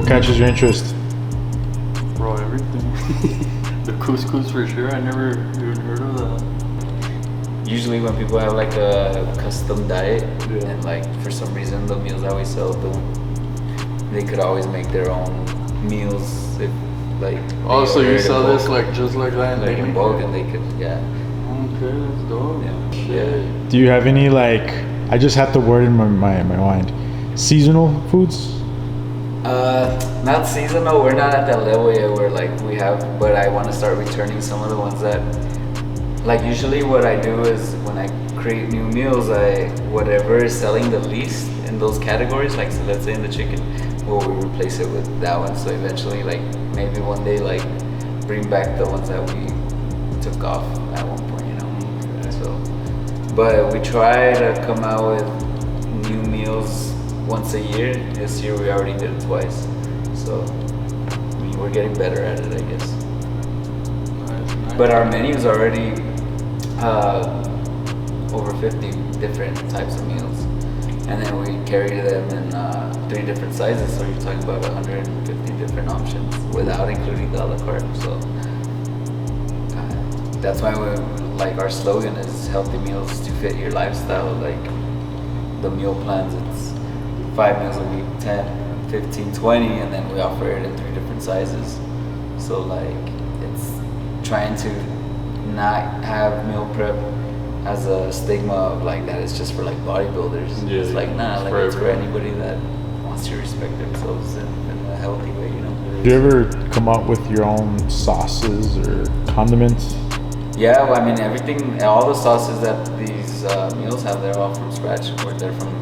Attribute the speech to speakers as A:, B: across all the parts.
A: What catches your interest?
B: Bro, everything. The couscous for sure. I never even heard of that.
C: Usually when people have like a custom diet, and like for some reason the meals that we sell, they could always make their own meals if like.
B: Oh, so you sell this like just like that?
C: Like in bulk, and they could, yeah.
B: Okay, that's dope.
C: Yeah.
A: Do you have any like? I just have the word in my mind. Seasonal foods.
C: Not seasonal. We're not at that level yet where like we have, but I want to start returning some of the ones that, like usually what I do is when I create new meals, whatever is selling the least in those categories, like so let's say in the chicken, we replace it with that one. So eventually, like maybe one day, like bring back the ones that we took off at one point, you know. So, but we try to come out with new meals once a year. This year we already did it twice, so I mean, we're getting better at it, I guess.
B: Nice.
C: But our menu's already over 50 different types of meals, and then we carry them in 3 different sizes. So you're talking about 150 different options without including the a la carte. So that's why we like our slogan is healthy meals to fit your lifestyle. Like the meal plans, it's 5 meals a week, 10, 15, 20, and then we offer it in 3 different sizes. So like it's trying to not have meal prep as a stigma of like that it's just for like bodybuilders.
B: Yeah,
C: it's like nah,
B: it's
C: like
B: for
C: it's for
B: everyone.
C: anybody that wants to respect themselves in a healthy way, you know.
A: Do you ever come up with your own sauces or condiments?
C: Yeah, well, I mean everything, all the sauces that these meals have, they're all from scratch, or they're from,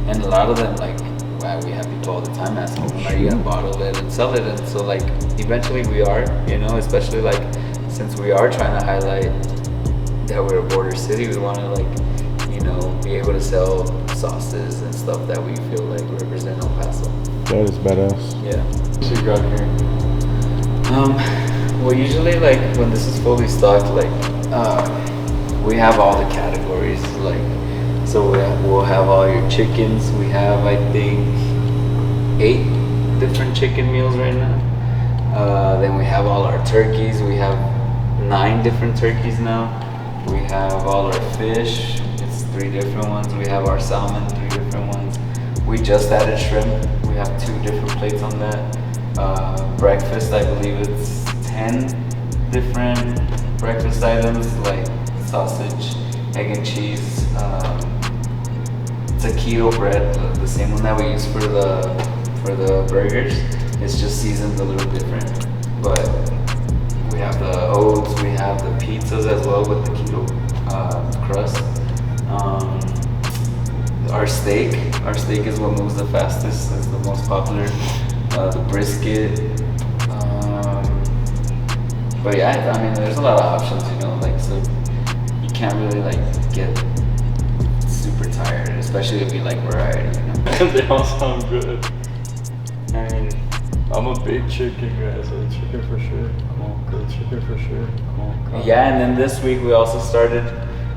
C: and a lot of them like, wow, we have people all the time asking, when are you gonna bottle it and sell it? And so like eventually we are, you know, especially like since we are trying to highlight that we're a border city, we want to like, you know, be able to sell sauces and stuff that we feel like represent El Paso.
A: That is badass.
C: Yeah.
B: So you got here.
C: Well, usually like when this is fully stocked, like we have all the categories. Like, so we'll have all your chickens. We have, I think, 8 different chicken meals right now. Then we have all our turkeys. We have 9 different turkeys now. We have all our fish. It's 3 different ones. We have our salmon, 3 different ones. We just added shrimp. We have 2 different plates on that. Breakfast, I believe it's 10 different breakfast items, like sausage, egg and cheese. It's a keto bread, the same one that we use for the burgers. It's just seasoned a little different, but we have the oats, we have the pizzas as well with the keto crust. Our steak is what moves the fastest. It's the most popular. The brisket. But yeah, I mean, there's a lot of options, you know, like, so you can't really like get super tired, especially if you like variety, you know.
B: They all sound good. I mean, I'm a big chicken guy, so chicken for sure. Come on, good chicken for sure. Come on.
C: Yeah, and then this week we also started,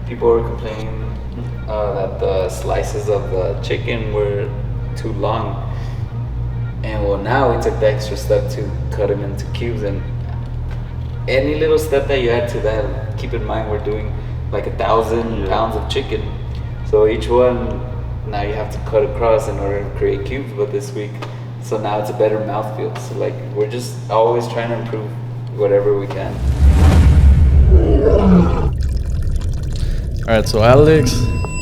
C: people were complaining that the slices of the chicken were too long. And well, now we took the extra step to cut them into cubes, and any little step that you add to that, keep in mind we're doing like 1,000 pounds of chicken. So each one, now you have to cut across in order to create cubes, but this week, so now it's a better mouthfeel. So like, we're just always trying to improve whatever we can.
B: All right, so Alex,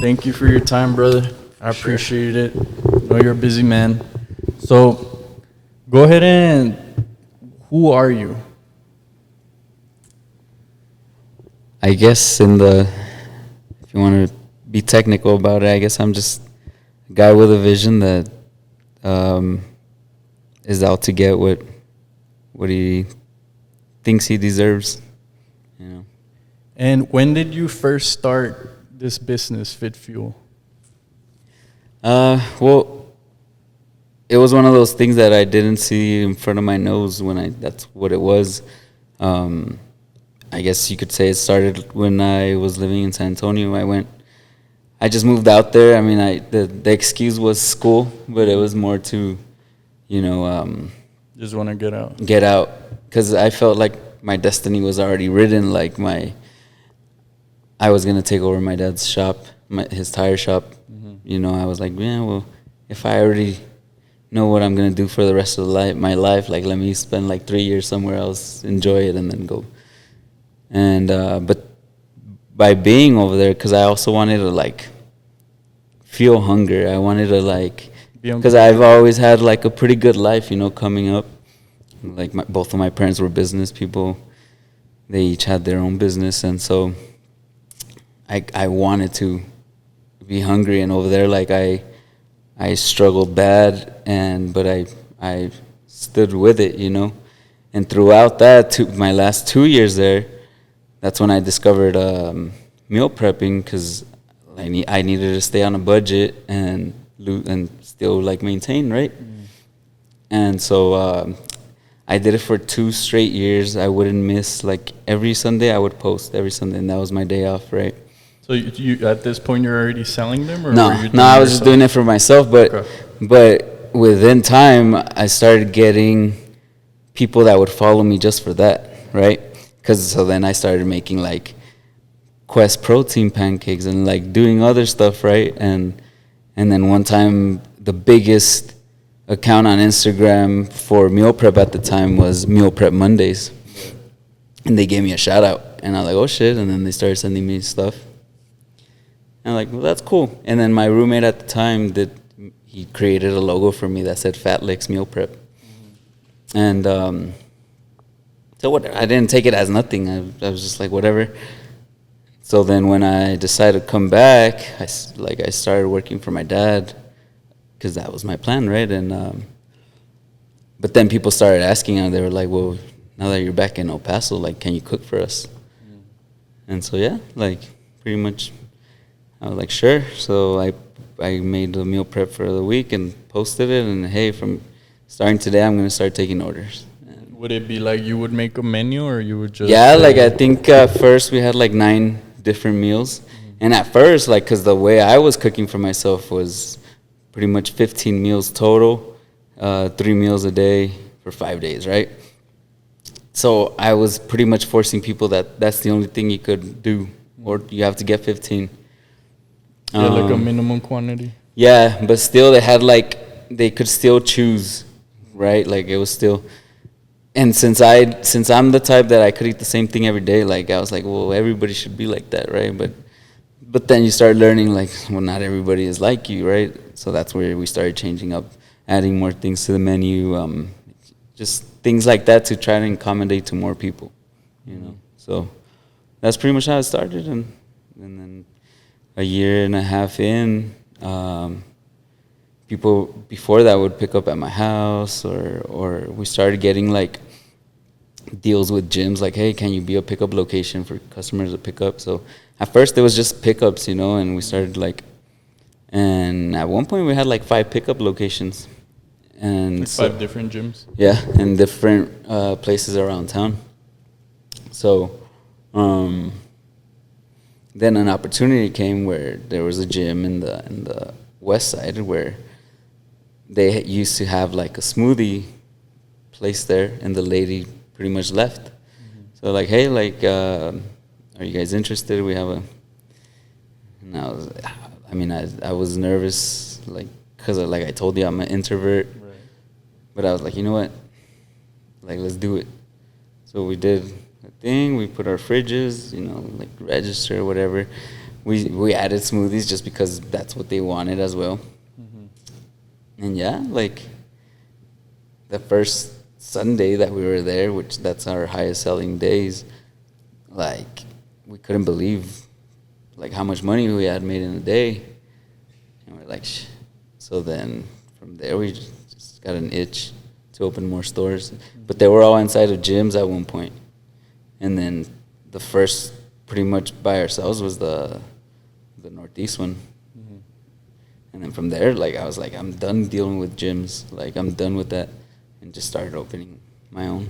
B: thank you for your time, brother. I appreciate it. I know you're a busy man. So go ahead and, who are you?
C: I guess if you want to be technical about it, I guess I'm just a guy with a vision that is out to get what he thinks he deserves, you know.
B: And when did you first start this business, Phit Phuel?
C: Well, it was one of those things that I didn't see in front of my nose that's what it was. I guess you could say it started when I was living in San Antonio. I just moved out there. I mean, the excuse was school, but it was more to, you know,
B: Just want to get out.
C: get out, because I felt like my destiny was already written. Like I was gonna take over my dad's shop, his tire shop. You know, I was like, yeah, well, if I already know what I'm gonna do for the rest of my life, like let me spend like 3 years somewhere else, enjoy it, and then go. And but by being over there, because I also wanted to like feel hunger. I wanted to like, because I've always had like a pretty good life, you know, coming up. Like both of my parents were business people. They each had their own business, and so I wanted to be hungry. And over there, like I struggled bad, but I stood with it, you know. And throughout that, my last 2 years there, that's when I discovered meal prepping, because I needed to stay on a budget and still like maintain, right? And so I did it for 2 straight years. I wouldn't miss, like every Sunday I would post every Sunday, and that was my day off, right?
B: So you at this point you're already selling them, or
C: No, I was just doing it for myself. But within time, I started getting people that would follow me just for that, right? Because so then I started making like Quest protein pancakes and like doing other stuff, right? And then one time, the biggest account on Instagram for meal prep at the time was Meal Prep Mondays, and they gave me a shout out, and I was like, oh shit! And then they started sending me stuff. And I'm like, well, that's cool. And then my roommate at the time he created a logo for me that said Fat Licks Meal Prep. And so whatever, I didn't take it as nothing. I was just like, whatever. So then when I decided to come back, I started working for my dad, because that was my plan, right? And but then people started asking, and they were like, well, now that you're back in El Paso, like, can you cook for us? And so yeah, like pretty much I was like, sure. So I made the meal prep for the week and posted it, and hey, from starting today, I'm going to start taking orders.
B: Would it be like you would make a menu, or you would just...
C: Yeah, like I think first we had like 9 different meals. And at first, like, because the way I was cooking for myself was pretty much 15 meals total, 3 meals a day for 5 days, right? So I was pretty much forcing people that's the only thing you could do, or you have to get 15.
B: Yeah, like a minimum quantity.
C: Yeah, but still they could still choose, right? Like it was still, and since I'm the type that I could eat the same thing every day, like I was like, well, everybody should be like that, right? But then you start learning, like, well, not everybody is like you, right? So that's where we started changing up, adding more things to the menu, just things like that to try to accommodate to more people, you know. So that's pretty much how it started, and then a year and a half in, people before that would pick up at my house, or we started getting like deals with gyms, like, hey, can you be a pickup location for customers to pick up? So at first it was just pickups, you know, and we started and at one point we had like 5 pickup locations, and
B: like 5 different gyms.
C: Yeah, in different places around town. So then an opportunity came where there was a gym in the west side where they used to have like a smoothie place there, and the lady pretty much left. So like, hey, like, are you guys interested? We have and I was nervous, like, because like I told you, I'm an introvert. Right. But I was like, you know what? Like, let's do it. So we did a thing. We put our fridges, you know, like register or whatever. We added smoothies just because that's what they wanted as well. And yeah, like the first Sunday that we were there, which that's our highest selling days, like we couldn't believe like how much money we had made in a day. And we're like, shh. So then from there we just got an itch to open more stores. But they were all inside of gyms at one point. And then the first pretty much by ourselves was the Northeast one. And then from there, like, I was like, I'm done dealing with gyms. Like, I'm done with that. And just started opening my own.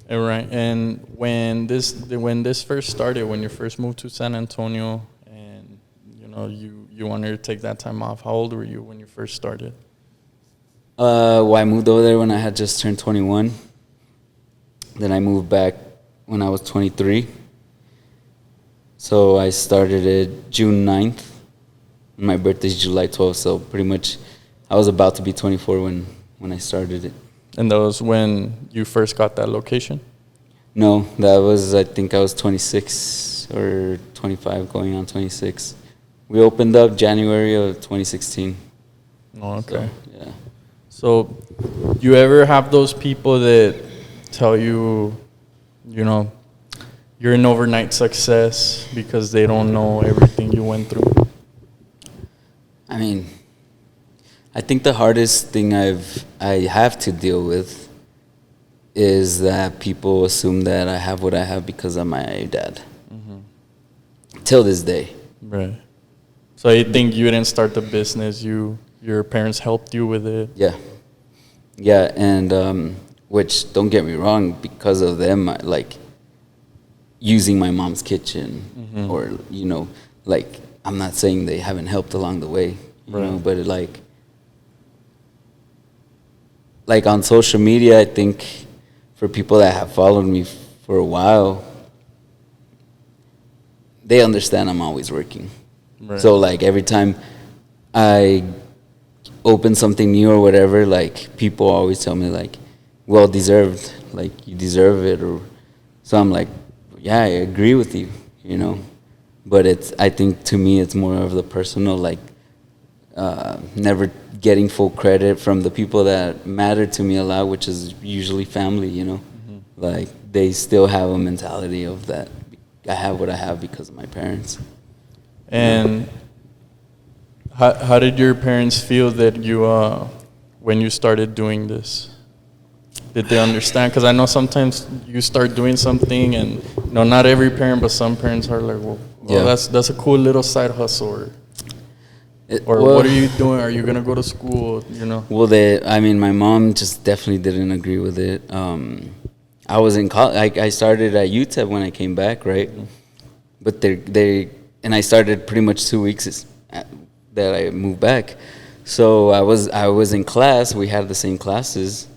B: All right. And when this first started, when you first moved to San Antonio, and, you know, you wanted to take that time off, how old were you when you first started?
C: Well, I moved over there when I had just turned 21. Then I moved back when I was 23. So I started it June 9th. My birthday's July 12th, so pretty much I was about to be 24 when I started it.
B: And that was when you first got that location?
C: No, that was, I think I was 26 or 25, going on 26. We opened up January of 2016.
B: Oh, okay.
C: So, yeah.
B: So, you ever have those people that tell you, you know, you're an overnight success because they don't know everything you went through?
C: I mean, I think the hardest thing I have to deal with is that people assume that I have what I have because of my dad. Till this day.
B: Right. So you think you didn't start the business, your parents helped you with it?
C: Yeah. Yeah, and which, don't get me wrong, because of them, like, using my mom's kitchen or, you know, like, I'm not saying they haven't helped along the way, you know, but like on social media, I think for people that have followed me for a while, they understand I'm always working.
B: Right.
C: So like every time I open something new or whatever, like people always tell me like, well deserved, like you deserve it, or so I'm like, yeah, I agree with you, you know. But I think to me it's more of the personal, like never getting full credit from the people that matter to me a lot, which is usually family, you know. Like they still have a mentality of that I have what I have because of my parents.
B: And how did your parents feel that you when you started doing this? Did they understand? Because I know sometimes you start doing something, and you know, not every parent, but some parents are like, "Well,
C: Yeah.
B: that's a cool little side hustle," or
C: well,
B: what are you doing? Are you gonna go to school? You know.
C: Well, I mean, my mom just definitely didn't agree with it. I was in college. I started at UTEP when I came back, right? But and I started pretty much 2 weeks that I moved back. So I was in class. We had the same classes,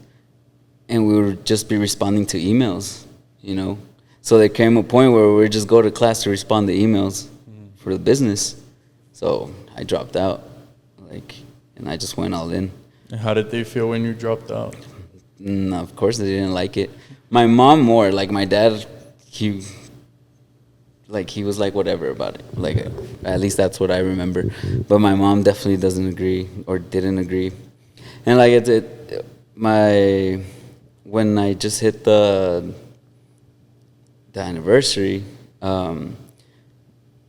C: and we would just be responding to emails, you know. So there came a point where we would just go to class to respond to emails for the business. So I dropped out, and I just went all in.
B: And how did they feel when you dropped out?
C: Of course they didn't like it. My mom more. Like my dad, he was like whatever about it. Like at least that's what I remember. But my mom definitely doesn't agree or didn't agree. And like when I just hit the anniversary,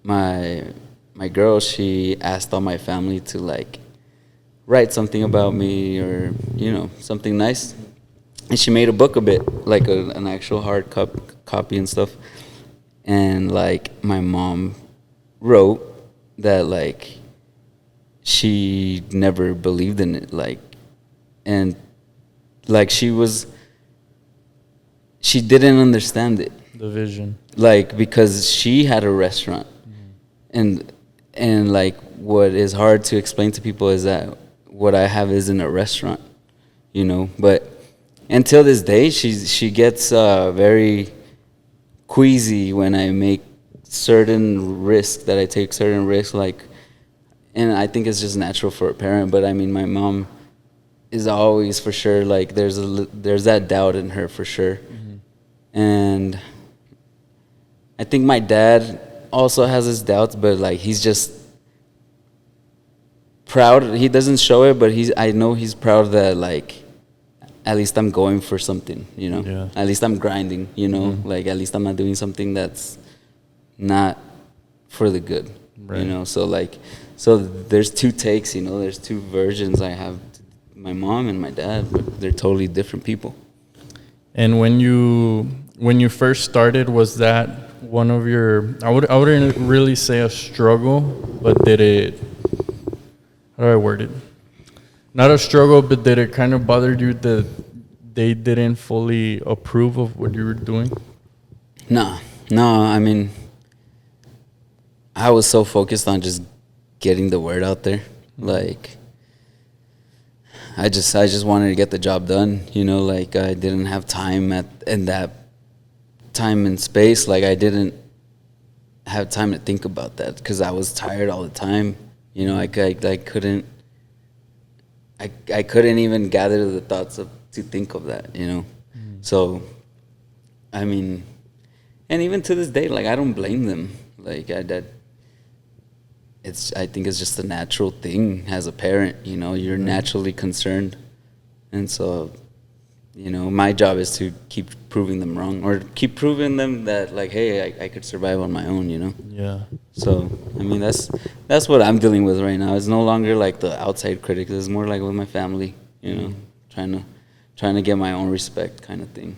C: my girl, she asked all my family to like write something about me or, you know, something nice. And she made a book of it, like an actual hard copy and stuff. And like my mom wrote that like she never believed in it, like, and like she didn't understand it.
B: The vision.
C: Like because she had a restaurant, and like what is hard to explain to people is that what I have isn't a restaurant, you know. But until this day, she gets very queasy when I make certain risks, that I take certain risks, like, and I think it's just natural for a parent. But I mean, my mom is always for sure like there's that doubt in her for sure, and I think my dad also has his doubts, but like he's just proud. He doesn't show it, but I know he's proud that like at least I'm going for something, you know.
B: Yeah.
C: At least I'm grinding, you know. Like at least I'm not doing something that's not for the good,
B: Right.
C: you know. So there's two takes, you know. There's two versions I have, my mom and my dad, but they're totally different people.
B: And when you first started, was that one of your, I wouldn't really say a struggle, but did it, how do I word it? Not a struggle, but did it kind of bother you that they didn't fully approve of what you were doing?
C: No, I mean, I was so focused on just getting the word out there. Like, I just wanted to get the job done. You know, like I didn't have time in that time and space. Like I didn't have time to think about that because I was tired all the time. You know, I couldn't even gather the thoughts to think of that. You know, so I mean, and even to this day, like I don't blame them. Like I think it's just a natural thing as a parent. You know, you're naturally concerned, and so, you know, my job is to keep proving them wrong or keep proving them that, like, hey, I could survive on my own. You know.
B: Yeah.
C: So I mean, that's what I'm dealing with right now. It's no longer like the outside critics. It's more like with my family. You know, trying to get my own respect, kind of thing.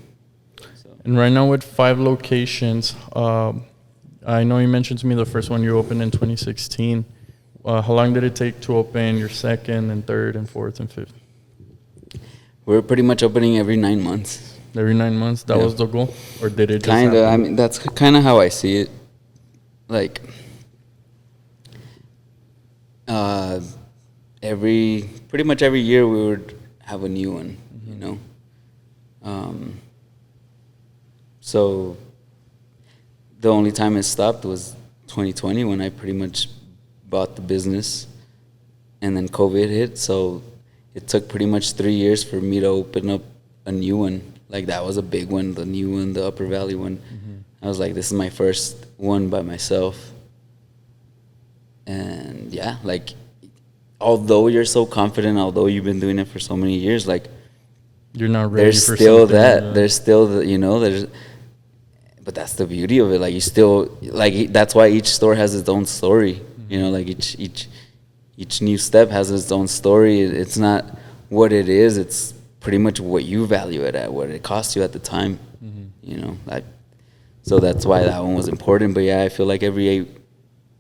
C: So.
B: And right now with 5 locations, I know you mentioned to me the first one you opened in 2016. How long did it take to open your second and third and fourth and fifth?
C: We're pretty much opening every 9 months.
B: Every 9 months? That was the goal? Or did it just
C: kind of?
B: happen?
C: I mean, that's kind of how I see it. Like, pretty much every year we would have a new one, you know? So the only time it stopped was 2020 when I pretty much bought the business, and then COVID hit. So it took pretty much 3 years for me to open up a new one. Like that was a big one, the new one, the Upper Valley one. I was like, this is my first one by myself. And yeah, like, although you're so confident, although you've been doing it for so many years, like,
B: you're not ready
C: there's
B: for
C: still
B: something
C: that. There's still the, you know, but that's the beauty of it. Like, you still, like, that's why each store has its own story. You know, like each new step has its own story. It's not what it is. It's pretty much what you value it at, what it cost you at the time. You know, so that's why that one was important. But yeah, I feel like every 8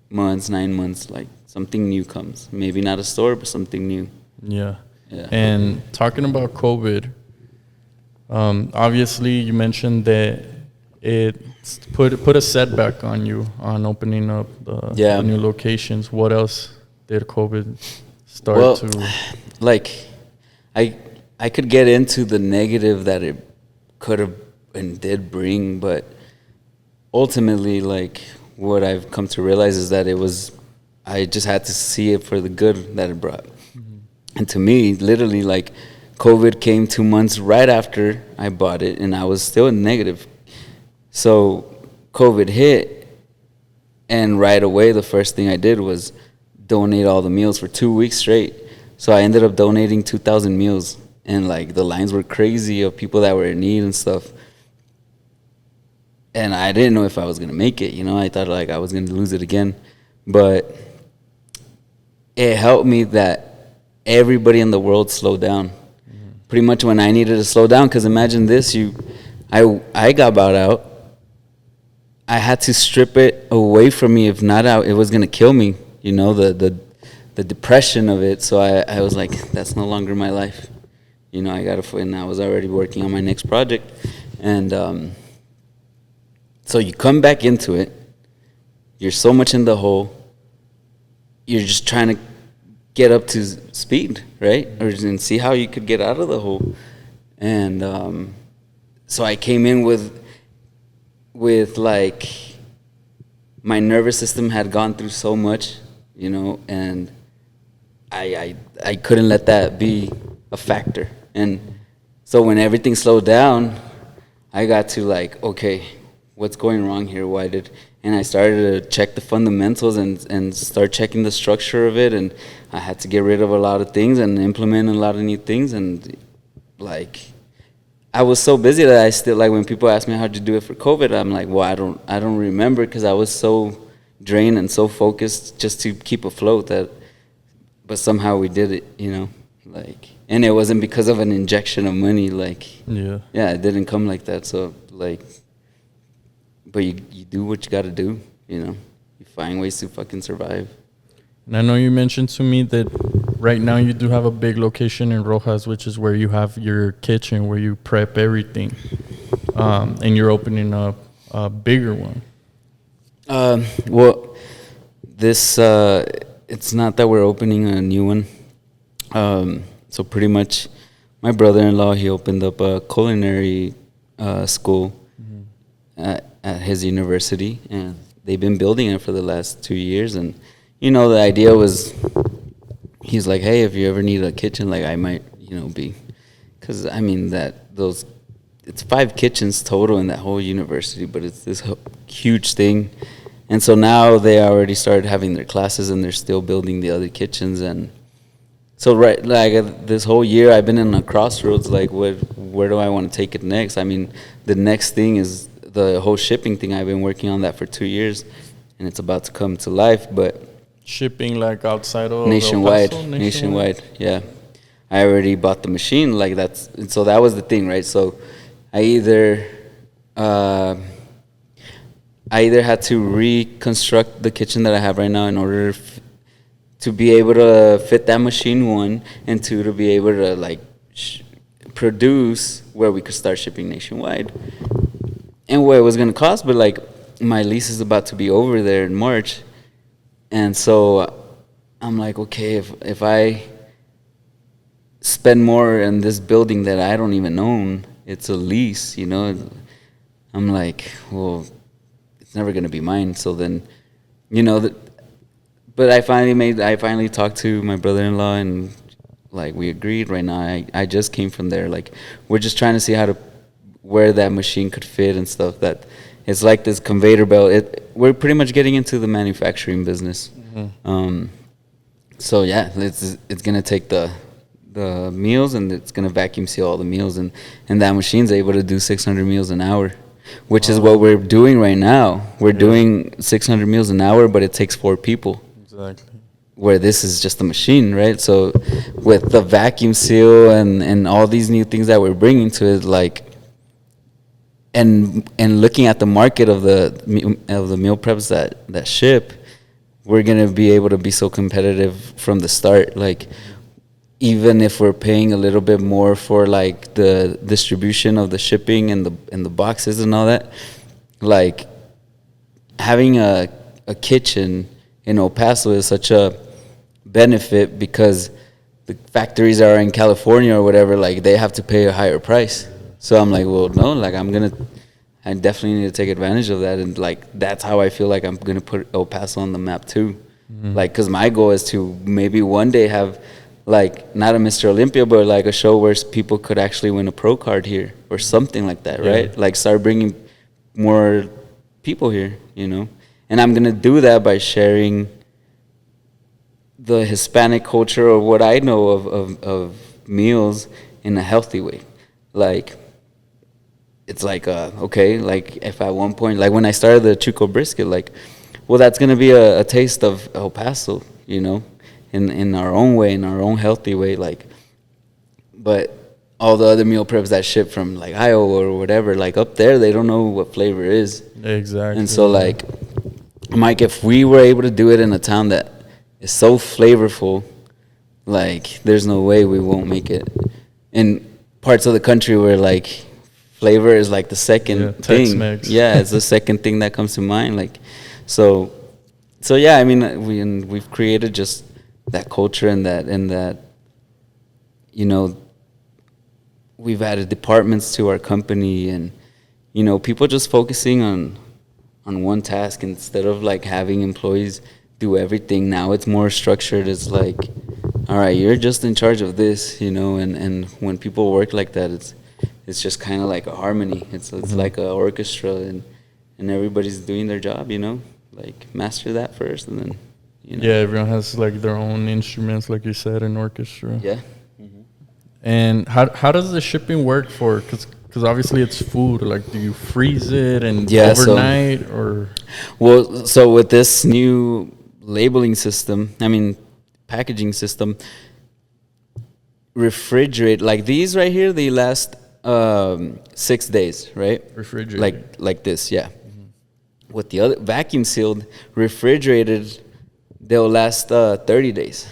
C: months, 9 months, like something new comes. Maybe not a store, but something new.
B: Yeah. And talking about COVID, obviously you mentioned that it put a setback on you on opening up the new locations. What else did COVID start to?
C: Like, I could get into the negative that it could have and did bring, but ultimately, like, what I've come to realize is that I just had to see it for the good that it brought. And to me, literally, like, COVID came 2 months right after I bought it, and I was still in negative. So COVID hit, and right away, the first thing I did was donate all the meals for 2 weeks straight. So I ended up donating 2,000 meals, and, like, the lines were crazy of people that were in need and stuff. And I didn't know if I was going to make it, you know. I thought, like, I was going to lose it again. But it helped me that everybody in the world slowed down. Pretty much when I needed to slow down, because imagine this, I got bought out. I had to strip it away from me. If not, it was going to kill me, you know, the depression of it. So I was like, that's no longer my life. You know, and I was already working on my next project. And so you come back into it. You're so much in the hole. You're just trying to get up to speed, right? And see how you could get out of the hole. And so I came in with like, my nervous system had gone through so much, you know, and I couldn't let that be a factor. And so when everything slowed down, I got to, like, okay, what's going wrong here? And I started to check the fundamentals and start checking the structure of it. And I had to get rid of a lot of things and implement a lot of new things. And, like, I was so busy that I still, like, when people ask me how'd you do it for COVID, I'm like, well, I don't remember, because I was so drained and so focused just to keep afloat but somehow we did it, you know, like, and it wasn't because of an injection of money, like, it didn't come like that. So, like, but you do what you got to do, you know, you find ways to fucking survive.
B: And I know you mentioned to me that right now you do have a big location in Rojas, which is where you have your kitchen, where you prep everything, and you're opening up a bigger one.
C: Well, this it's not that we're opening a new one. So pretty much, my brother-in-law, he opened up a culinary school at his university, and they've been building it for the last 2 years. And the idea was, he's like, hey, if you ever need a kitchen, like I might, be, because I mean it's 5 kitchens total in that whole university, but it's this huge thing. And so now they already started having their classes, and they're still building the other kitchens. And so this whole year I've been in a crossroads, like where do I want to take it next? I mean, the next thing is the whole shipping thing. I've been working on that for 2 years, and it's about to come to life. But
B: shipping like outside of
C: nationwide,
B: El Paso?
C: nationwide, yeah. I already bought the machine, like so that was the thing, right? So I either had to reconstruct the kitchen that I have right now in order to be able to fit that machine, one, and two, to be able to like produce where we could start shipping nationwide, and what it was gonna cost. But like my lease is about to be over there in March, and so I'm like, okay, if I spend more in this building that I don't even own, it's a lease, I'm like, well, it's never gonna be mine. So then, but I finally talked to my brother-in-law, and like we agreed. Right now, I just came from there. Like we're just trying to see where that machine could fit and stuff. That it's like this conveyor belt. We're pretty much getting into the manufacturing business. So yeah, it's gonna take the meals, and it's gonna vacuum seal all the meals, and that machine's able to do 600 meals an hour, which is what we're doing right now. We're doing 600 meals an hour, but it takes 4 people.
B: Exactly.
C: Where this is just a machine, right? So with the vacuum seal and all these new things that we're bringing to it, like, and looking at the market of the meal preps that ship, we're gonna be able to be so competitive from the start. Like, even if we're paying a little bit more for like the distribution of the shipping and the boxes and all that, like having a kitchen in El Paso is such a benefit, because the factories are in California or whatever, like they have to pay a higher price. So I'm like, well, no, like I definitely need to take advantage of that. And like, that's how I feel like I'm going to put El Paso on the map too. Like, cause my goal is to maybe one day have like, not a Mr. Olympia, but like a show where people could actually win a pro card here or something like that. Right. Like start bringing more people here, and I'm going to do that by sharing the Hispanic culture, or what I know of meals, in a healthy way. Like, it's like, okay, like if at one point, like when I started the Chuco brisket, like, well, that's going to be a taste of El Paso, in our own way, in our own healthy way. Like, but all the other meal preps that ship from like Iowa or whatever, like up there, they don't know what flavor is.
B: Exactly.
C: And so like, Mike, if we were able to do it in a town that is so flavorful, like there's no way we won't make it. In parts of the country where like flavor is like the second thing.
B: Tex-Mex.
C: Yeah, it's the second thing that comes to mind. Like, so yeah, I mean, we've created just that culture, and that we've added departments to our company, and people just focusing on one task instead of like having employees do everything. Now it's more structured. It's like, all right, you're just in charge of this, and when people work like that, it's just kind of like a harmony. It's like an orchestra, and everybody's doing their job, like master that first, and then
B: yeah, everyone has like their own instruments, like you said, an orchestra.
C: Yeah.
B: And how does the shipping work for, because obviously it's food, like do you freeze it and overnight, or?
C: Well, so with this new labeling system, packaging system, refrigerate, like these right here, they last 6 days, right?
B: Refrigerated.
C: Like this, yeah. With the other vacuum sealed, refrigerated, they'll last 30 days.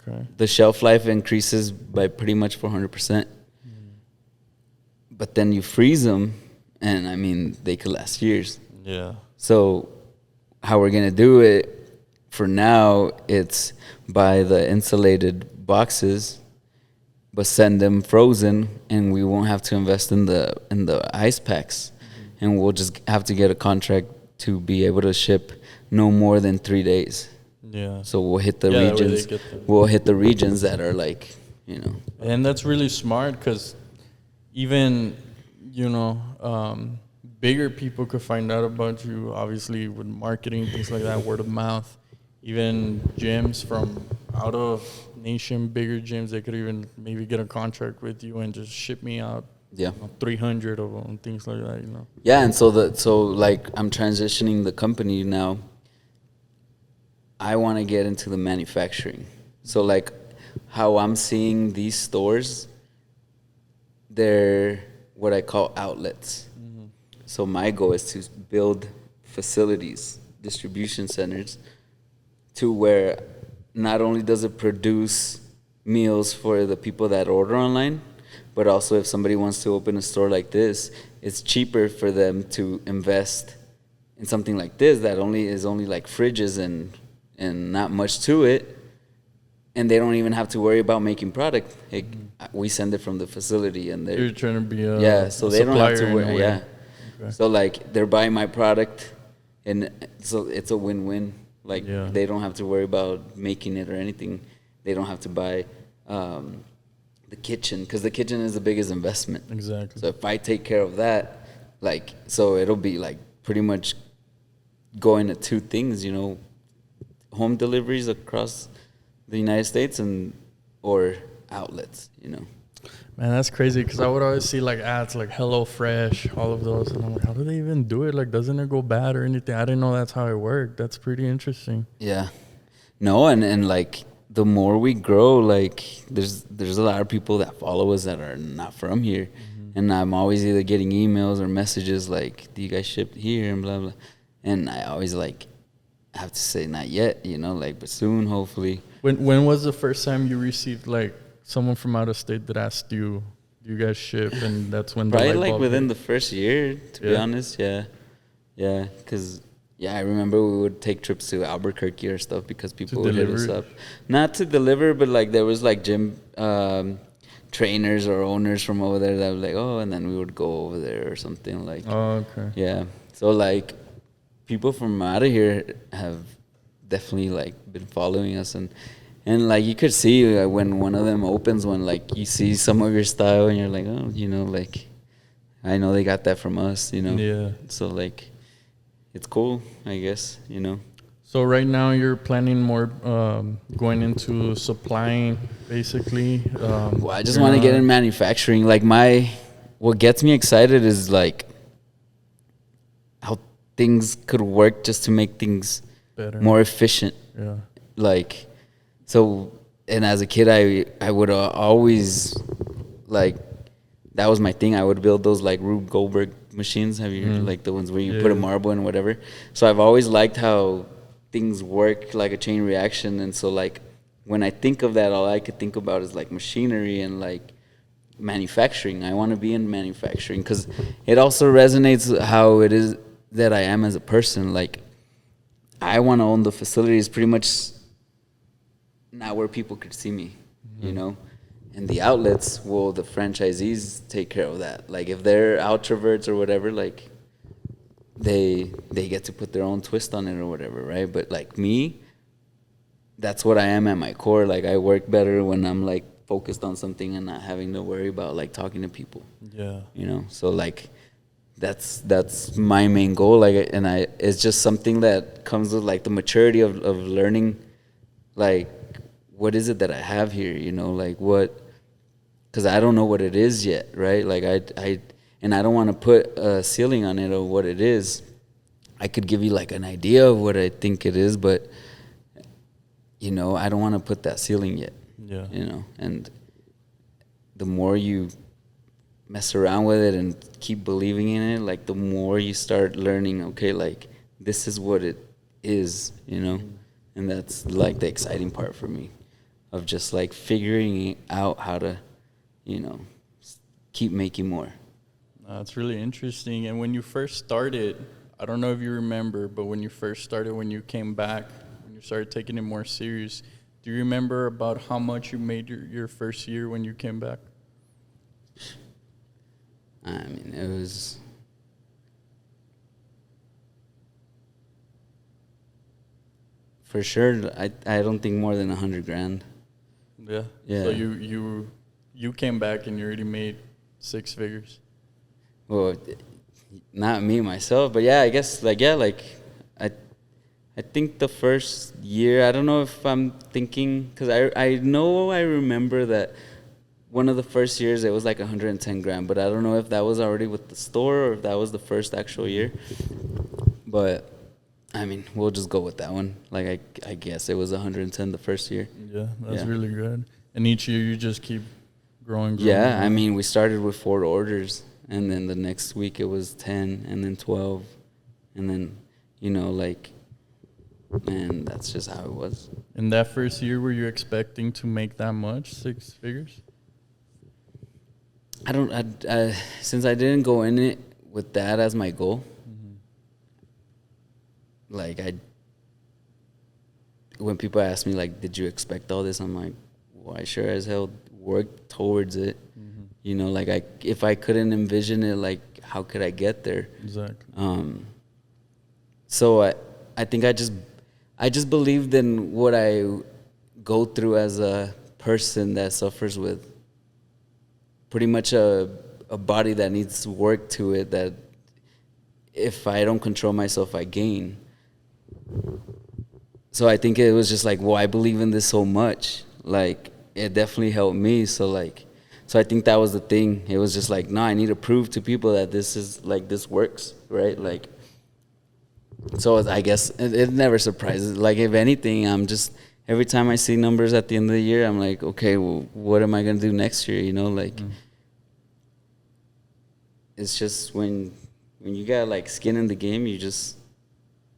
B: Okay.
C: The shelf life increases by pretty much 400%. But then you freeze them, and they could last years.
B: Yeah.
C: So how we're gonna do it for now, it's by the insulated boxes, but send them frozen, and we won't have to invest in the ice packs, and we'll just have to get a contract to be able to ship no more than 3 days.
B: Yeah.
C: So we'll hit the
B: Yeah, that way they
C: regions.
B: get the-
C: We'll hit the regions that are like, you know.
B: And that's really smart because even, bigger people could find out about you, obviously, with marketing, things like that, word of mouth. Even gyms from out of nation, bigger gyms, they could even maybe get a contract with you and just ship me out
C: Yeah.
B: 300 of them, things like that,
C: Yeah, and so like I'm transitioning the company now. I want to get into the manufacturing. So like how I'm seeing these stores, they're what I call outlets. So my goal is to build facilities, distribution centers, to where not only does it produce meals for the people that order online, but also if somebody wants to open a store like this, it's cheaper for them to invest in something like this that only like fridges and not much to it, and they don't even have to worry about making product. We send it from the facility, and they're
B: You're trying to be a
C: so they don't have to
B: supplier in a
C: worry.
B: way.
C: Yeah,
B: Okay.
C: so like they're buying my product, and so it's a win-win. Like
B: Yeah.
C: they don't have to worry about making it or anything. They don't have to buy the kitchen, because the kitchen is the biggest investment.
B: Exactly.
C: So if I take care of that, like, so it'll be like pretty much going to two things, home deliveries across the United States or outlets,
B: Man, that's crazy because I would always see like ads like Hello Fresh, all of those, and I'm like, how do they even do it? Like, doesn't it go bad or anything? I didn't know that's how it worked. That's pretty interesting.
C: Yeah. No, and like the more we grow, like there's a lot of people that follow us that are not from here. And I'm always either getting emails or messages like, do you guys ship here and blah blah. And I always like have to say not yet, like, but soon, hopefully.
B: When was the first time you received like someone from out of state that asked you, do you guys ship? And that's when the
C: Probably
B: light
C: like
B: bulb
C: within
B: hit?
C: the first year, to be honest. Yeah. Yeah, because I remember we would take trips to Albuquerque or stuff because people would hit us
B: deliver?
C: up. Not to deliver, but like there was like gym trainers or owners from over there that were like, oh, and then we would go over there or something like.
B: Oh, okay.
C: Yeah. So like people from out of here have definitely like been following us, and like you could see when one of them opens one, like you see some of your style and you're like, oh, like I know they got that from us,
B: Yeah.
C: So like it's cool, I guess,
B: So right now you're planning more going into supplying, basically.
C: Well, I just want to get in manufacturing. Like what gets me excited is like how things could work just to make things
B: better,
C: more efficient.
B: Yeah.
C: Like, so, and as a kid, I would always, like, that was my thing. I would build those, like, Rube Goldberg machines. Have you heard, like, the ones where you put a marble in whatever? So I've always liked how things work like a chain reaction. And so, like, when I think of that, all I could think about is, like, machinery and, like, manufacturing. I want to be in manufacturing because it also resonates how it is that I am as a person. Like, I want to own the facilities pretty much not where people could see me, and the outlets, well, the franchisees take care of that. Like if they're outroverts or whatever, like they get to put their own twist on it or whatever, right? But like me, that's what I am at my core. Like I work better when I'm like focused on something and not having to worry about like talking to people.
B: Yeah.
C: So like that's my main goal. Like, and it's just something that comes with like the maturity of learning, like what is it that I have here, like what, because I don't know what it is yet, right? Like and I don't want to put a ceiling on it or what it is. I could give you like an idea of what I think it is, but I don't want to put that ceiling yet.
B: Yeah.
C: And the more you mess around with it and keep believing in it, like the more you start learning, okay, like this is what it is, and that's like the exciting part for me of just like figuring out how to, keep making more.
B: That's really interesting. And when you first started, I don't know if you remember, but when you first started, when you came back, when you started taking it more serious, Do you remember about how much you made your first year when you came back?
D: I mean, it was. For sure, I don't think more than 100 grand.
B: Yeah.
D: Yeah.
B: So you came back and you already made 6 figures.
D: Well, not me myself, but yeah, I guess like I I think the first year, I don't know if I'm thinking, because I know I remember that one of the first years it was like 110 grand, but I don't know if that was already with the store or if that was the first actual year. But I mean, we'll just go with that one. Like I guess it was 110 the first year.
B: Yeah, that's
D: Yeah.
B: really good. And each year you just keep growing.
D: Yeah, I
B: growing.
D: mean, we started with 4 orders, and then the next week it was 10, and then 12, and then, like, man, that's just how it was.
B: In that first year, were you expecting to make that much, 6 figures?
D: Since I didn't go in it with that as my goal, like, when people ask me, like, did you expect all this? I'm like, well, I sure as hell worked towards it. Like, if I couldn't envision it, like, how could I get there?
B: Exactly.
D: So I think I just believed in what I go through as a person that suffers with pretty much a body that needs work to it, that if I don't control myself, I gain. So I think it was just like, well, I believe in this so much. Like, it definitely helped me. So I think that was the thing. It was just like, no, I need to prove to people that this works, right? Like, so I guess it never surprises. Like, if anything, every time I see numbers at the end of the year, I'm like, okay, well, what am I going to do next year? It's just when you got like skin in the game, you just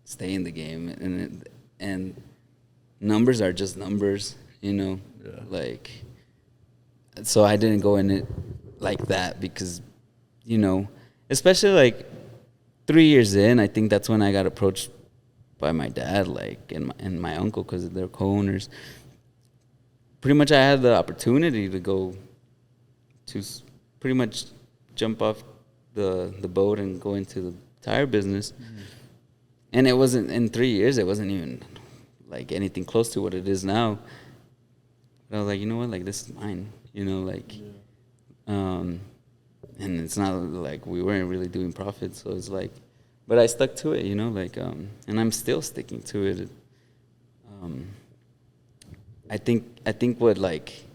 D: stay in the game, and numbers are just numbers,
B: Yeah.
D: like, so I didn't go in it like that because, especially like 3 years in, I think that's when I got approached by my dad, like, and my uncle, because they're co-owners. Pretty much I had the opportunity to go to pretty much jump off the boat and go into the tire business. And it wasn't, in 3 years, it wasn't even like anything close to what it is now. But I was like, you know what, like, this is mine, and it's not like we weren't really doing profits, so it's like, but I stuck to it, and I'm still sticking to it. I think what like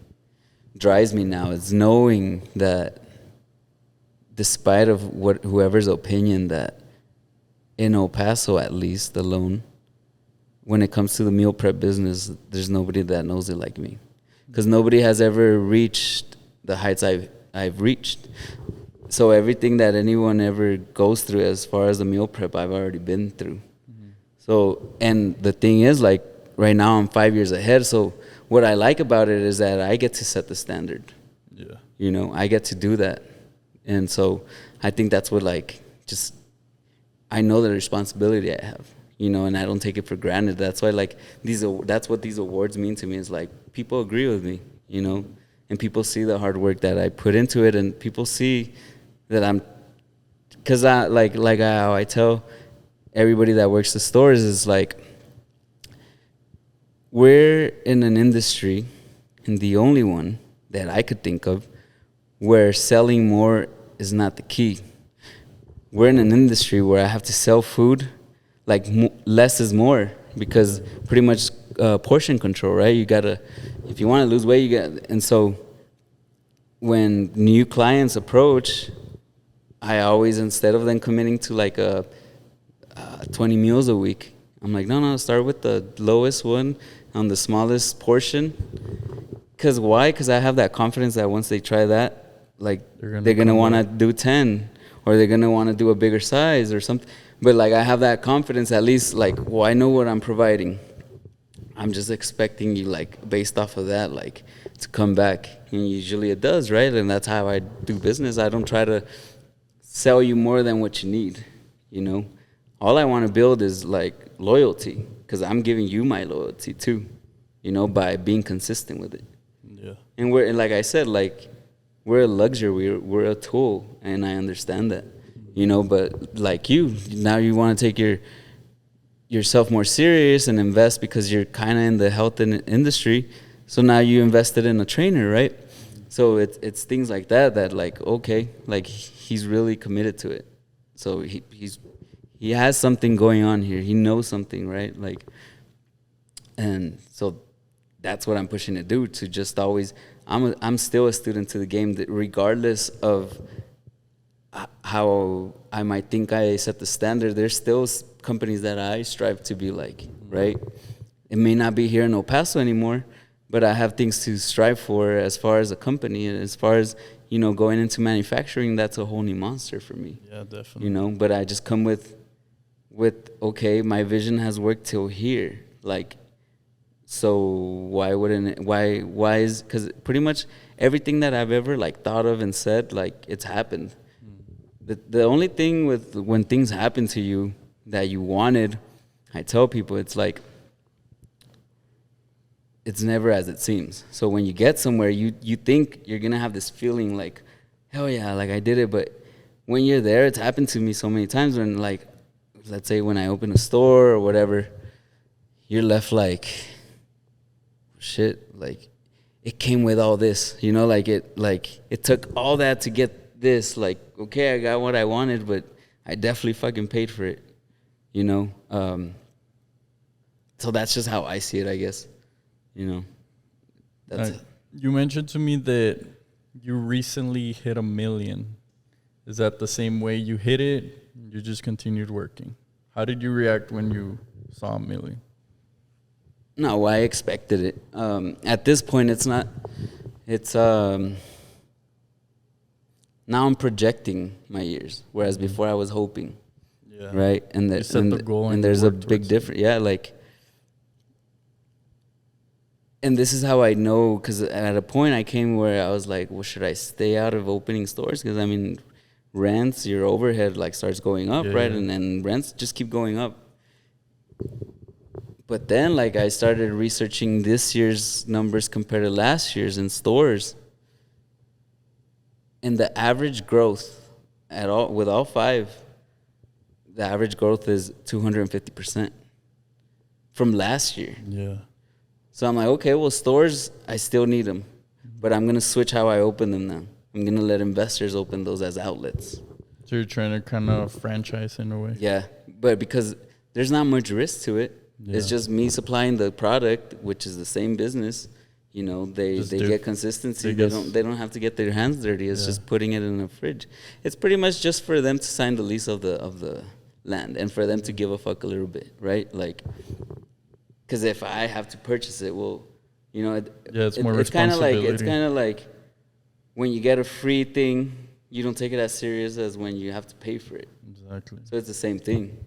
D: drives me now is knowing that despite of whoever's opinion, that in El Paso, at least alone, when it comes to the meal prep business, there's nobody that knows it like me, because nobody has ever reached the heights I've reached. So everything that anyone ever goes through as far as the meal prep, I've already been through. So, and the thing is, like, right now I'm 5 years ahead. So what I like about it is that I get to set the standard.
B: Yeah.
D: I get to do that. And so I think that's what, like, just, I know the responsibility I have, and I don't take it for granted. That's why, like, that's what these awards mean to me, is like, people agree with me, and people see the hard work that I put into it, and people see that because how I tell everybody that works the stores is like, we're in an industry, and the only one that I could think of where selling more is not the key. We're in an industry where I have to sell food, like, less is more, because pretty much portion control, right? You gotta, if you want to lose weight, and so when new clients approach, I always, instead of them committing to like 20 meals a week, I'm like, no, start with the lowest one on the smallest portion. Because why? Because I have that confidence that once they try that, like, they're gonna want to do 10, or they're gonna want to do a bigger size or something. But like, I have that confidence, at least, like, well, I know what I'm providing. I'm just expecting you, like, based off of that, like, to come back, and usually it does, right? And that's how I do business. I don't try to sell you more than what you need, All I want to build is, like, loyalty, because I'm giving you my loyalty too, you know, by being consistent with it.
B: Yeah.
D: And like I said, like, we're a luxury, we're a tool, and I understand that, you know. But like now you want to take yourself more serious and invest because you're kind of in the health industry. So now you invested in a trainer, right? So it's things like that like, okay, like he's really committed to it. So he has something going on here. He knows something, right? Like, and so that's what I'm pushing to do, to just always, I'm still a student to the game, that regardless of how I might think I set the standard, there's still companies that I strive to be like, right? It may not be here in El Paso anymore, but I have things to strive for as far as a company, and as far as, you know, going into manufacturing, that's a whole new monster for me.
B: Yeah, definitely.
D: You know, but I just come with okay, my vision has worked till here, like, so why wouldn't it, why is, because pretty much everything that I've ever like thought of and said, like, it's happened. The only thing with when things happen to you that you wanted, I tell people, it's like, it's never as it seems. So when you get somewhere, you think you're gonna have this feeling like, hell yeah, like I did it. But when you're there, it's happened to me so many times when, like, let's say when I open a store or whatever, you're left like, shit, like, it came with all this, you know, like it took all that to get this. Like, okay, I got what I wanted, but I definitely fucking paid for it, you know. So that's just how I see it, I guess. You know, that's it.
B: You mentioned to me that you recently hit 1 million. Is that the same way you hit it? You just continued working. How did you react when you saw 1 million?
D: No, I expected it. At this point, it's not. It's now I'm projecting my years, whereas before I was hoping.
B: Yeah.
D: Right, and
B: You set the goal
D: and there's a
B: worked
D: big
B: towards it.
D: difference. Yeah, like. And this is how I know, because at a point I came where I was like, well, should I stay out of opening stores? Because, I mean, rents, your overhead, like, starts going up, right?
B: Yeah.
D: And then rents just keep going up. But then, like, I started researching this year's numbers compared to last year's in stores. And the average growth with all five, the average growth is 250% from last year.
B: Yeah.
D: So I'm like, okay, well, stores, I still need them. But I'm going to switch how I open them now. I'm going to let investors open those as outlets.
B: So you're trying to kind of franchise in a way?
D: Yeah, but because there's not much risk to it.
B: Yeah.
D: It's just me supplying the product, which is the same business. You know, they get consistency. They don't have to get their hands dirty. It's just putting it in a fridge. It's pretty much just for them to sign the lease of the land and for them to give a fuck a little bit, right? Like, because if I have to purchase it, well, you know,
B: it's more
D: it's kind of like
B: responsibility.
D: When you get a free thing, you don't take it as serious as when you have to pay for it.
B: Exactly.
D: So it's the same thing.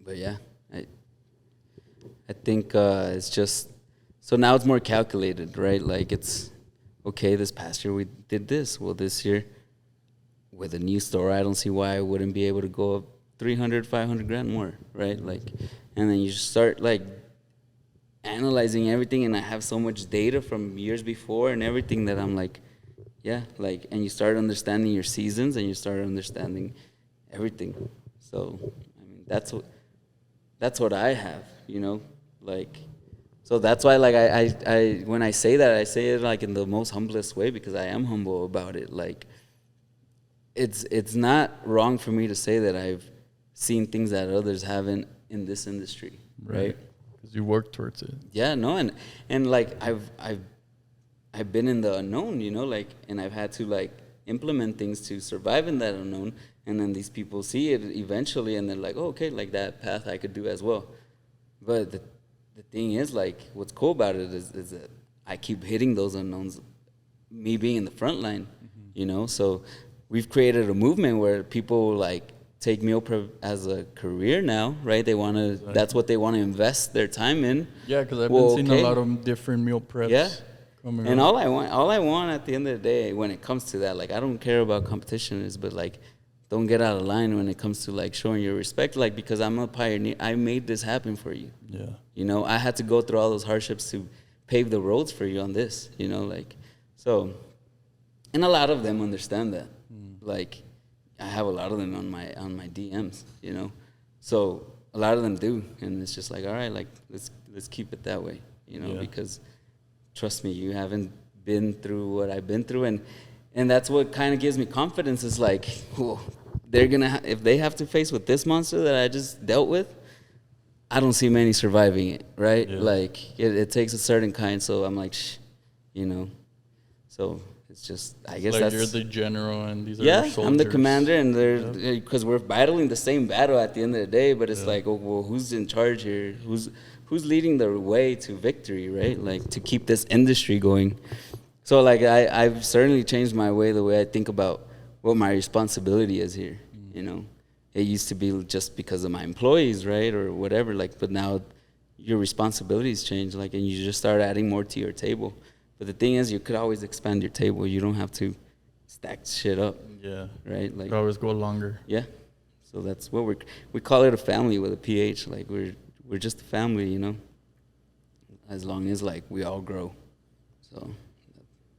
D: But yeah, I think it's just, so now it's more calculated, right? Like, it's okay. This past year we did this. Well, this year with a new store, I don't see why I wouldn't be able to go up 300, 500 grand more, right? Like, and then you just start like analyzing everything, and I have so much data from years before and everything that I'm like, yeah, like, and you start understanding your seasons and you start understanding everything. So, I mean, that's what I have, you know, like, so that's why, like, I when I say that, I say it like in the most humblest way, because I am humble about it. Like, it's not wrong for me to say that I've seen things that others haven't in this industry, right?
B: Because you work towards it.
D: Yeah, no, and like I've been in the unknown, you know, like, and I've had to like implement things to survive in that unknown, and then these people see it eventually, and they're like, oh, okay, like that path I could do as well. But the thing is, like, what's cool about it is that I keep hitting those unknowns, me being in the front line, you know. So we've created a movement where people like take meal prep as a career now, right? They want to, that's what they want to invest their time in.
B: Yeah, because I've been seeing a lot of different meal preps.
D: Yeah.
B: Coming
D: and
B: up.
D: all I want at the end of the day, when it comes to that, like, I don't care about competition, but like don't get out of line when it comes to like showing your respect, like, because I'm a pioneer. I made this happen for you.
B: Yeah.
D: You know, I had to go through all those hardships to pave the roads for you on this, you know, like, so, and a lot of them understand that. Like, I have a lot of them on my DMs, you know, so a lot of them do, and it's just like, all right, like, let's keep it that way, you know, because trust me, you haven't been through what I've been through, and that's what kind of gives me confidence. Is like, whoa, they're gonna if they have to face with this monster that I just dealt with, I don't see many surviving it, right?
B: Yeah.
D: Like, it takes a certain kind. So I'm like, you know, so it's just, I guess
B: Like
D: that's,
B: you're the general and these are your soldiers.
D: I'm the commander, and they're, because we're battling the same battle at the end of the day. But it's like, oh, well, who's in charge here? Who's leading the way to victory, right? Like, to keep this industry going. So like, I've certainly changed the way I think about what my responsibility is here. You know, it used to be just because of my employees, right, or whatever. Like, but now your responsibilities change. Like, and you just start adding more to your table. But the thing is, you could always expand your table. You don't have to stack shit up.
B: Yeah.
D: Right. Like,
B: You always go longer.
D: yeah. So that's what we call it, a family with a PH. Like, we're just a family, you know. As long as like we all grow. So.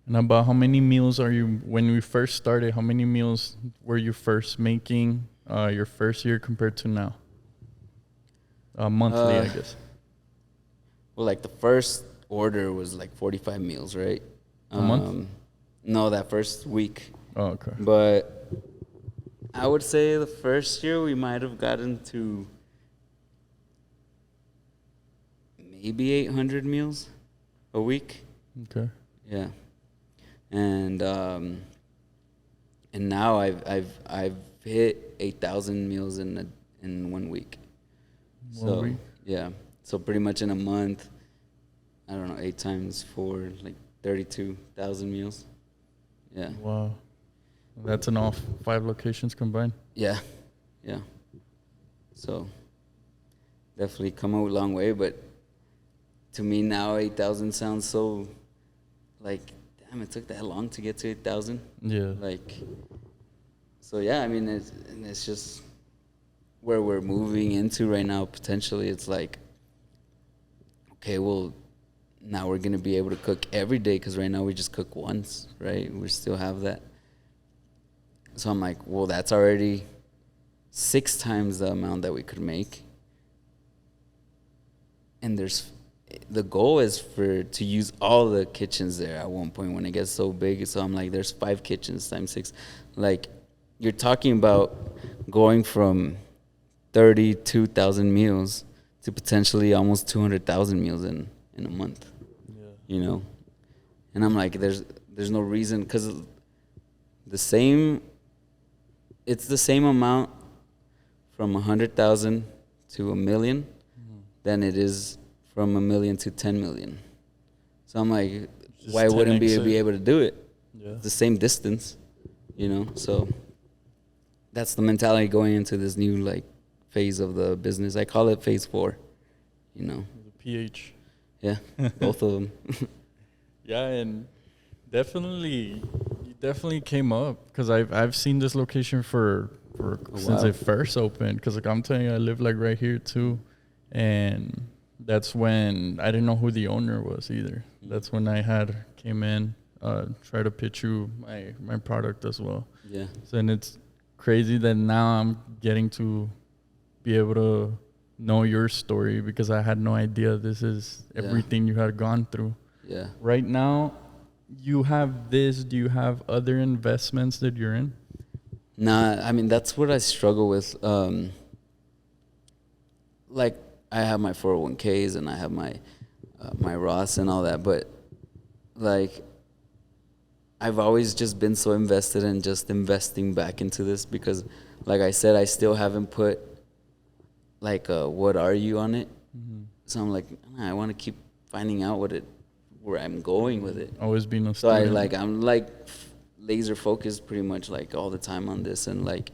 B: And about how many meals are you, when we first started, how many meals were you first making your first year compared to now? Monthly, I guess.
D: Well, like, the first order was like 45 meals, right?
B: A month?
D: No, that first week.
B: Oh, okay.
D: But I would say the first year we might have gotten to maybe 800 meals a week.
B: Okay.
D: Yeah. And now I've hit 8,000 meals in 1 week.
B: One week?
D: Yeah. So pretty much in a month, I don't know, 8 times 4, like 32,000 meals. Yeah.
B: Wow. That's in all 5 locations combined?
D: Yeah. Yeah. So definitely come a long way, but to me now 8,000 sounds so like, damn, it took that long to get to 8,000.
B: Yeah.
D: Like, so yeah, I mean, it's just where we're moving into right now. Potentially, it's like, okay, well, now we're gonna be able to cook every day, because right now we just cook once, right? We still have that. So I'm like, well, that's already 6 times the amount that we could make. And the goal is to use all the kitchens there at one point when it gets so big. So I'm like, there's 5 kitchens times 6. Like, you're talking about going from 32,000 meals to potentially almost 200,000 meals in a month.
B: Yeah.
D: You know, and I'm like, there's no reason, because it's the same amount from 100,000 to 1 million than it is from 1 million to 10 million. So I'm like,
B: Just
D: why wouldn't
B: 10x
D: we be able to do it?
B: Yeah.
D: It's the same distance, you know. So that's the mentality going into this new like phase of the business. I call it phase 4, you know.
B: The PH.
D: Yeah, both of them.
B: Yeah, and you definitely came up, because I've seen this location for since it first opened. Because like, I'm telling you, I live like right here too, and that's when I didn't know who the owner was either. That's when I came in, try to pitch you my product as well.
D: Yeah.
B: So, and it's crazy that now I'm getting to be able to know your story, because I had no idea this is everything you had gone through.
D: Yeah.
B: Right now, you have this. Do you have other investments that you're in?
D: Nah, I mean, that's what I struggle with. Like, I have my 401ks and I have my Roths and all that, but like, I've always just been so invested in just investing back into this, because like I said, I still haven't put like a what are you on it.
B: Mm-hmm.
D: So I'm like, I want to keep finding out where I'm going with it.
B: Always been a
D: So
B: student.
D: I'm like laser focused pretty much like all the time on this, and like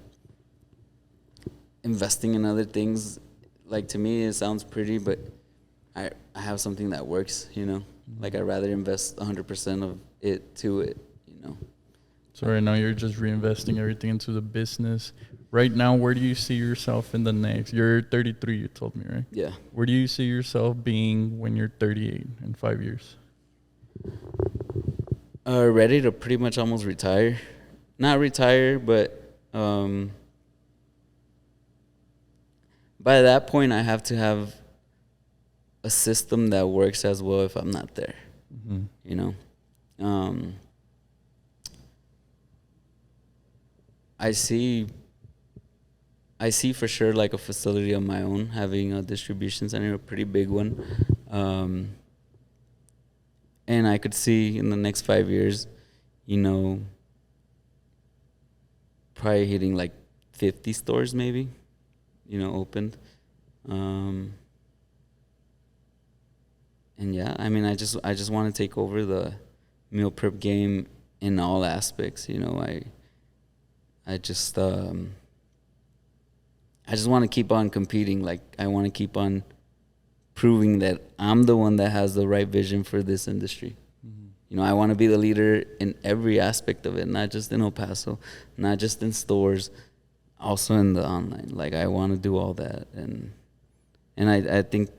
D: investing in other things. Like, to me, it sounds pretty, but I have something that works, you know. Like, I'd rather invest 100% of it to it, you know.
B: So right now you're just reinvesting everything into the business. Right now, where do you see yourself in the next? You're 33, you told me, right?
D: Yeah.
B: Where do you see yourself being when you're 38 in 5 years?
D: Ready to pretty much almost retire. Not retire, but by that point, I have to have a system that works as well if I'm not there.
B: Mm-hmm.
D: You know, I see for sure like a facility of my own, having a distribution center, a pretty big one. And I could see in the next 5 years, you know, probably hitting like 50 stores maybe, you know, opened. And yeah, I mean, I just want to take over the meal prep game in all aspects. You know, I just want to keep on competing. Like, I want to keep on proving that I'm the one that has the right vision for this industry. Mm-hmm. You know, I want to be the leader in every aspect of it, not just in El Paso, not just in stores, also in the online. Like, I want to do all that, and I think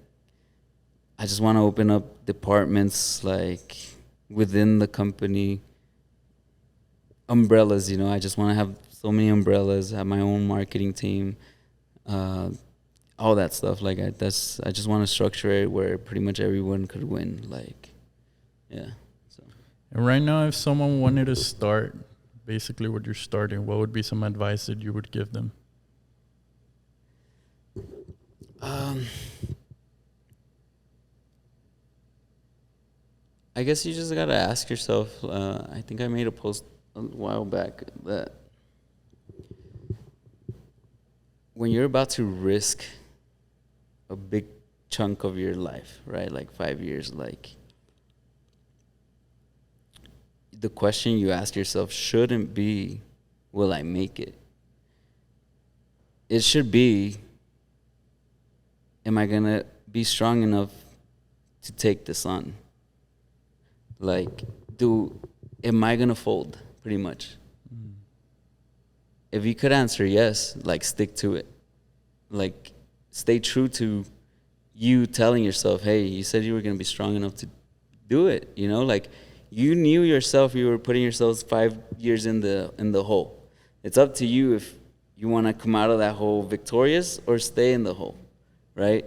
D: I just want to open up departments like within the company, umbrellas. You know, I just want to have so many umbrellas, have my own marketing team, all that stuff. Like, I just want to structure it where pretty much everyone could win. Like, yeah. So.
B: And right now, if someone wanted to start basically what you're starting, what would be some advice that you would give them?
D: I guess you just gotta ask yourself. I think I made a post a while back that when you're about to risk a big chunk of your life, right? Like 5 years, like the question you ask yourself shouldn't be, will I make it? It should be, am I gonna be strong enough to take this on? Like, am I gonna fold, pretty much? Mm. If you could answer yes, like, stick to it. Like, stay true to you telling yourself, hey, you said you were gonna be strong enough to do it, you know? Like, you knew yourself you were putting yourselves 5 years in the hole. It's up to you if you wanna come out of that hole victorious or stay in the hole, right?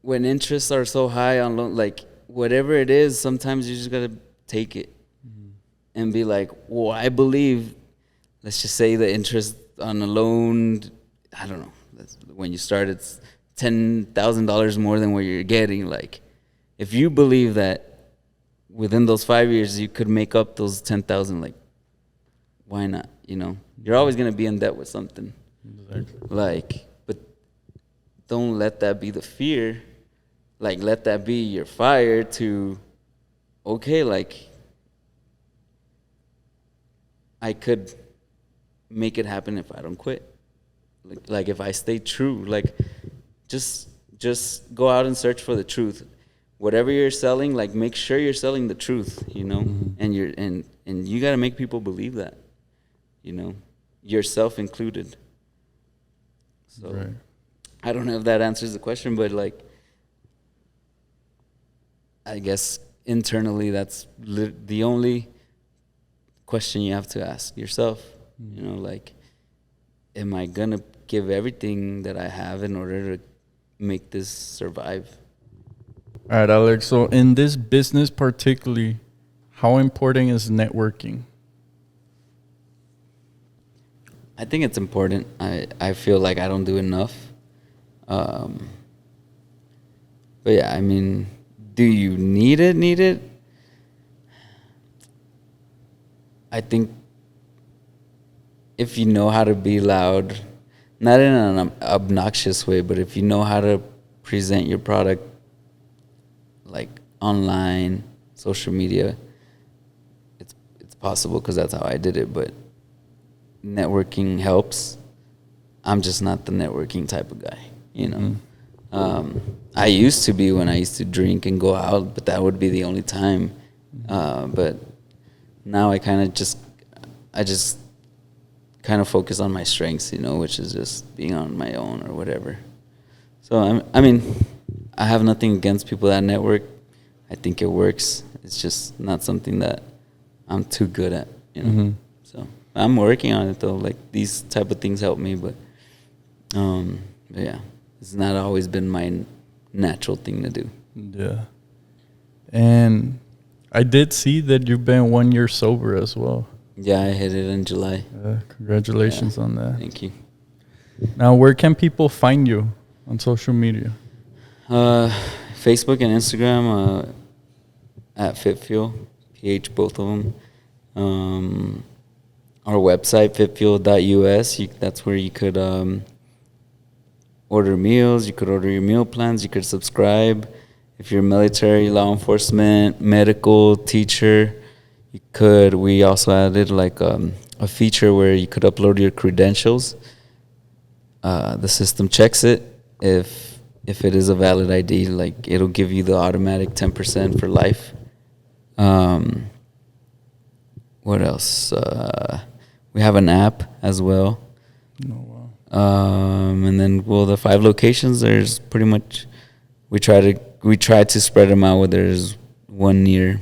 D: When interests are so high on loan, like, whatever it is, sometimes you just gotta take it and be like, well, I believe, let's just say the interest on a loan, I don't know, when you start, it's $10,000 more than what you're getting. Like, if you believe that within those 5 years you could make up those 10,000, like, why not? You know, you're always gonna be in debt with something. Exactly. Like, but don't let that be the fear. Like, let that be your fire to, okay, like, I could make it happen if I don't quit. Like if I stay true, like, just go out and search for the truth. Whatever you're selling, like, make sure you're selling the truth, you know? Mm-hmm. And you got to make people believe that, you know, yourself included. So right. I don't know if that answers the question, but, like, I guess internally that's the only question you have to ask yourself. You know, like, am I going to give everything that I have in order to make this survive?
B: All right, Alex. So in this business particularly, how important is networking?
D: I think it's important. I feel like I don't do enough. But yeah, I mean, do you need it? I think if you know how to be loud, not in an obnoxious way, but if you know how to present your product, like, online, social media, it's possible, because that's how I did it. But networking helps. I'm just not the networking type of guy, you know. Mm-hmm. I used to be when I used to drink and go out, but that would be the only time. But now I just kind of focus on my strengths, you know, which is just being on my own or whatever. So I mean, I have nothing against people that network. I think it works. It's just not something that I'm too good at, you know.
B: Mm-hmm.
D: So I'm working on it though. Like these type of things help me, but yeah, it's not always been my natural thing to do.
B: Yeah. And I did see that you've been 1 year sober as well.
D: Yeah, I hit it in July.
B: Congratulations on that.
D: Thank you.
B: Now, where can people find you on social media?
D: Facebook and Instagram at Phit Phuel, PH both of them. Our website, phitphuel.us, that's where you could order meals. You could order your meal plans. You could subscribe. If you're military, law enforcement, medical, teacher, you could. We also added like a feature where you could upload your credentials. The system checks it. If it is a valid ID, like it'll give you the automatic 10% for life. What else? We have an app as well.
B: Oh, wow.
D: And then, well, the 5 locations, there's pretty much, we try to spread them out where there's one near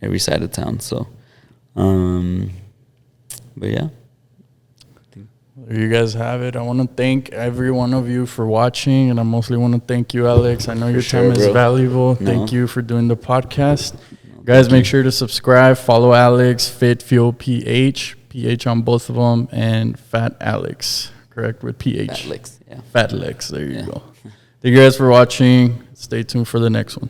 D: every side of town. So, but yeah.
B: There you guys have it. I want to thank every one of you for watching, and I mostly want to thank you, Alex. I know your time is valuable.
D: No.
B: Thank you for doing the podcast. Guys, make sure to subscribe, follow Alex, Phit Phuel PH on both of them, and Fat Alex, correct, with PH.
D: Fat Licks, yeah.
B: Fat Alex, there you go. Thank you guys for watching. Stay tuned for the next one.